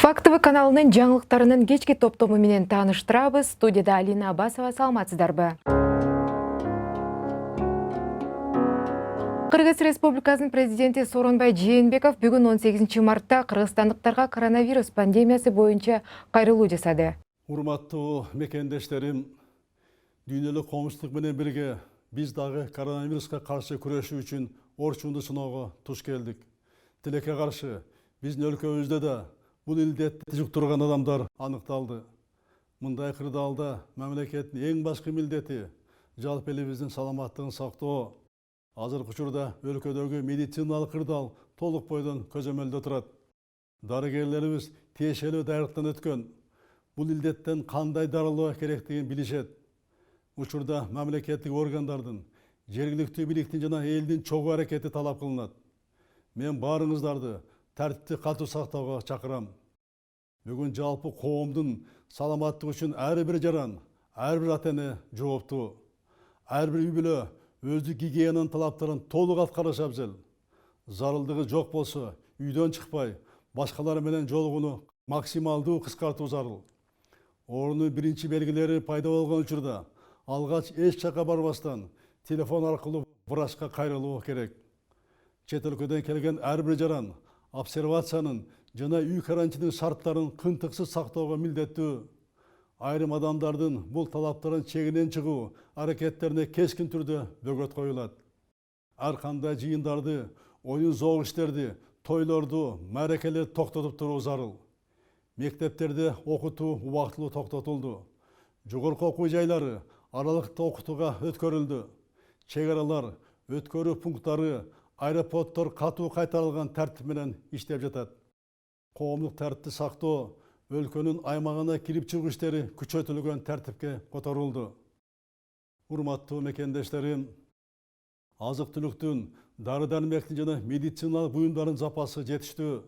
Фактовый каналының жаңылықтарының кечки топтому менен тааныштырабыз. Студияда Алина Абасова, саламатсыздарбы. Кыргыз Республикасынын президенти Сооронбай Жээнбеков бүгүн 18 мартта кыргызстандыктарга коронавирус пандемиясы боюнча кайрылуу жасады. Урматтуу мекендештерим, дүйнөлүк коомчулук менен бирге биз дагы коронавируска каршы күрөшүү үчүн орчунду сыноого туш келдик. Тилекке каршы биздин өлкөбүздө да бул илдетти жуктурган адамдар аныкталды. Мындай кырдаалда мамлекеттин эң башкы милдети жалпы элибиздин саламаттыгын сактоо. Азыркы учурда өлкөдөгү медициналык кырдаал толук бойдон көзөмөлдө турат. Дарыгерлерибиз тиешелүү даярдыктан өткөн. Бул илдеттен кандай дарылоо керектигин билишет. Учурда мамлекеттик органдардын, жергиликтүү бийликтин жана элдин чогуу аракети талап кылынат. Мен баарыңыздарды тартипти катуу сактоого чакырам. Бүгүн жалпы коомдун саламаттыгы үчүн ар бир жаран, ар бир ата-эне жооптуу. Ар бир үй бүлө өздүк гигиенанын талаптарын толук аткарышы абзел. Зарылдыгы жок болсо, үйдөн чыкпай, башкалар менен жолугууну максималдуу кыскартуу зарыл. Оорунун биринчи белгилери пайда болгон учурда алгач эч жакка барбастан телефон аркылуу врачка кайрылуу керек. Чет өлкөдөн келген ар бир жаран обсервациянын жана үй карантинин шарттарын кынтыксыз сактоого милдеттүү. Айрым адамдардын бул талаптарын чегинен чыгуу аракеттерине кескин түрдө бөгөт коюлат. Ар кандай жыйындарды, оюн зоок иштерди, тойлорду, мааракелерди токтотуп туруу зарыл. Мектептерде окутуу убактылуу токтотулду. Жогорку окуу жайлары аралыкта окутууга өткөрүлдү. Чек аралар, өткөрүү пункттары, аэропорттор катуу кайтарылган тартип менен иштеп жатат. Коомдук тартипти сактоо, өлкөнүн аймагына кирип чыгуу иштери күчөтүлгөн тартипке которулду. Урматтуу мекендештерим, азык-түлүктүн, дары-дармектин жана медициналык буюмдардын запасы жетиштүү.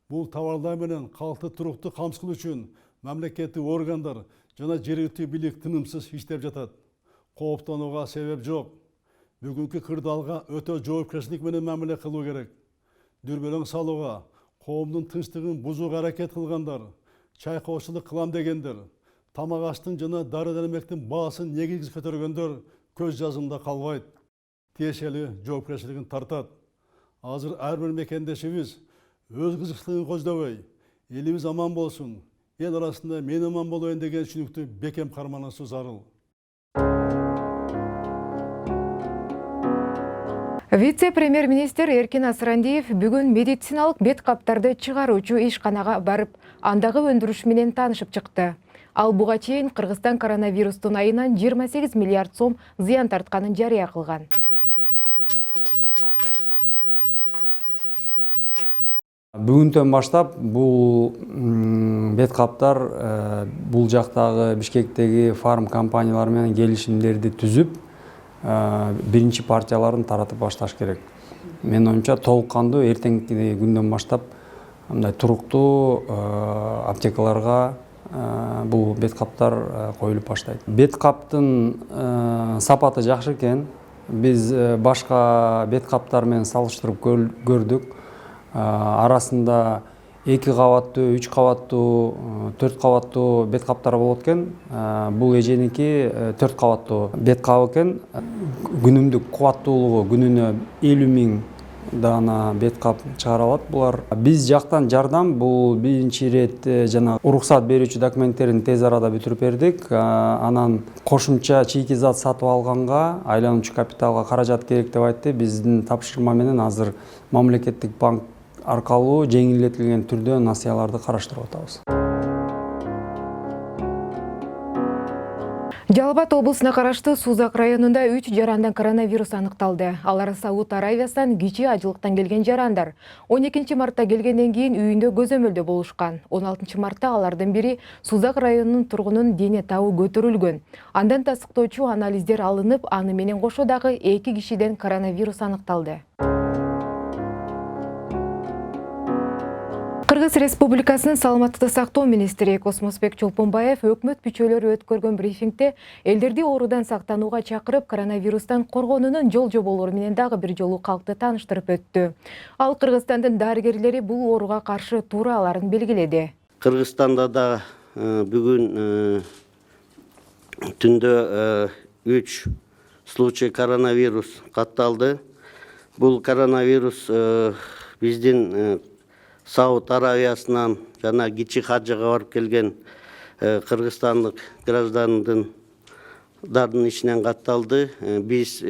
Бул товарлар менен калкты туруктуу камсыз үчүн мамлекеттик органдар жана жергиликтүү бийлик тынымсыз иштеп жатат. Кооптонууга себеп жок. Бүгүнкү кырдаалга өтө жоопкерчилик менен мамиле кылуу керек. Дүрбөлөң салууга, коомдун тынчтыгын бузууга аракет кылгандар, чайкоочулук кылам дегендер, тамак аштын жана дары-дармектин баасын негизсиз көтөргөндөр көз жазымда калбайт. Тиешелүү жоопкерчилигин тартат. Азыр ар бир мекендешибиз өз кызыкчылыгын көздөбөй, элибиз аман болсун, эл арасында мен аман болоюн деген түшүнүктү бекем карманасы зарыл. Вице-премьер-министр Эркин Асырандиев бүгүн медициналык бет каптарды чыгаруучу ишканага барып, андагы өндүрүш менен таанышып чыкты. Ал буга чейин Кыргызстан коронавирустун айынан 28 миллиард сом зыян тартканын жарыя кылган. Бүгүндөн баштап бул бет каптар бул жактагы Бишкектеги фарм компаниялар менен келишимдерди түзүп, биринчи партияларын таратып башташ керек. Менин оюмча толук кандуу эртеңки күндөн баштап мындай туруктуу аптекаларга бул бет каптар коюлуп баштайт. Бет каптын сапаты жакшы экен. Биз башка бет каптар менен салыштырып көрдүк. Арасында 2 кабаттуу, 3 кабаттуу, 4 кабаттуу бет каптар болот экен. Бул эженики 4 кабаттуу бет кап экен. Күнүмдүк кубаттуулугу күнүнө 50 000 дана бет кап чыгара алат булар. Биз жактан жардам бул биринчи ирет жана уруксат берүүчү документтерин тез арада бүтүрүп бердик. Анан кошумча чийки зат сатып алганга айлануучу капиталга каражат керек деп айтты. Биздин тапшырма менен азыр мамлекеттик банк аркылуу жеңилдетилген түрдө насыяларды караштырып атабыз. Жалал Абад облусуна караштуу Сузак районунда 3 жарандан коронавирус аныкталды. Алар Сауд Аравиясынан кичи ажылыктан келген жарандар. 12 мартта келгенден кийин үйүндө көзөмөлдө болушкан. 16 мартта алардын бири Сузак районунун тургунунун дене табы көтөрүлгөн. Андан тастыктоочу анализдер алынып, аны менен кошо дагы 2 кишиден коронавирус аныкталды. Кыргыз Республикасынын саламаттыкты сактоо министри Космосбек Чолпонбаев өкмөт мүчөлөрү өткөргөн брифингде элдерди оорудан сактанууга чакырып, коронавирустан коргоонунун жол-жоболору менен дагы бир жолу калкты тааныштырып өттү. Ал Кыргызстандын дарыгерлери бул ооруга каршы туура аларын белгиледи. Кыргызстанда да бүгүн түндө 3 случай коронавирус катталды. Бул коронавирус биздин Сауд Аравиясынан жана кичи хажыга барып келген кыргызстандык граждандардын ишинен катталды. Биз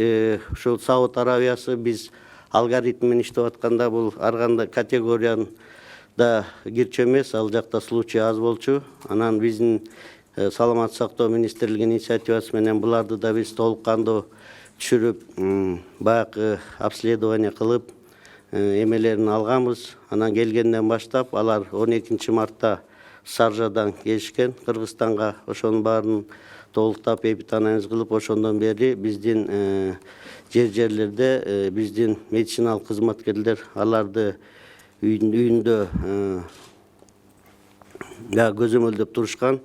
ушул Сауд Аравиясы биз алгоритм менен иштеп атканда бул ар кандай категорияны да кирчү эмес, ал жакта случай аз болчу. Анан биздин саламаттык сактоо министрлигинин инициативасы менен буларды да биз толук кандуу түшүрүп, баягы обследование кылып, эмелерин алганбыз. Анан келгенден баштап алар 12 мартта Саржадан келишкен Кыргызстанга. Ошонун баарын толуктап эпидемиологиялык кылып, ошондон бери биздин жерлерде биздин медициналык кызматкерлер аларды үйүндө көзөмөлдөп турушкан.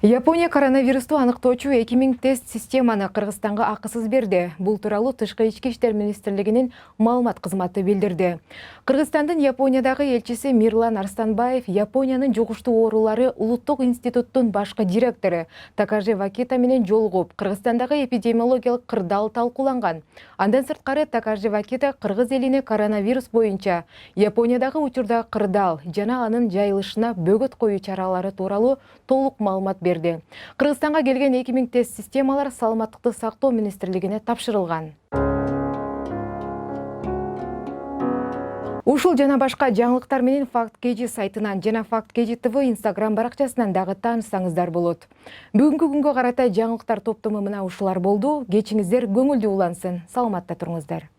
Япония коронавирусту аныктоочу 2000 тест системаны Кыргызстанга акысыз берди. Бул тууралуу Тышкы ички иштер министрлигинин маалымат кызматы билдирди. Кыргызстандын Япониядагы элчиси Мирлан Арстанбаев Япониянын жугуштуу оорулары улуттук институттун башкы директору Такажи Вакита менен жолугуп, Кыргызстандагы эпидемиологиялык кырдаал талкууланган. Андан сырткары Такажи Вакита Кыргыз элине коронавирус боюнча Япониядагы учурда кырдаал жана анын жайылышына бөгөт коюу чаралары тууралуу толук маалымат берди. Кыргызстанга келген 2000 тест системалар саламаттыкты сактоо министрлигине тапшырылган. Ушул жана башка жаңылыктар менен Факт KG сайтынан жана Факт KG TV Instagram баракчасынан дагы таанышсаңыздар болот. Бүгүнкү күнгө карата жаңылыктар топтому мына ушулар болду. Кечиңиздер көңүлдүү улансын. Саламатта туруңуздар.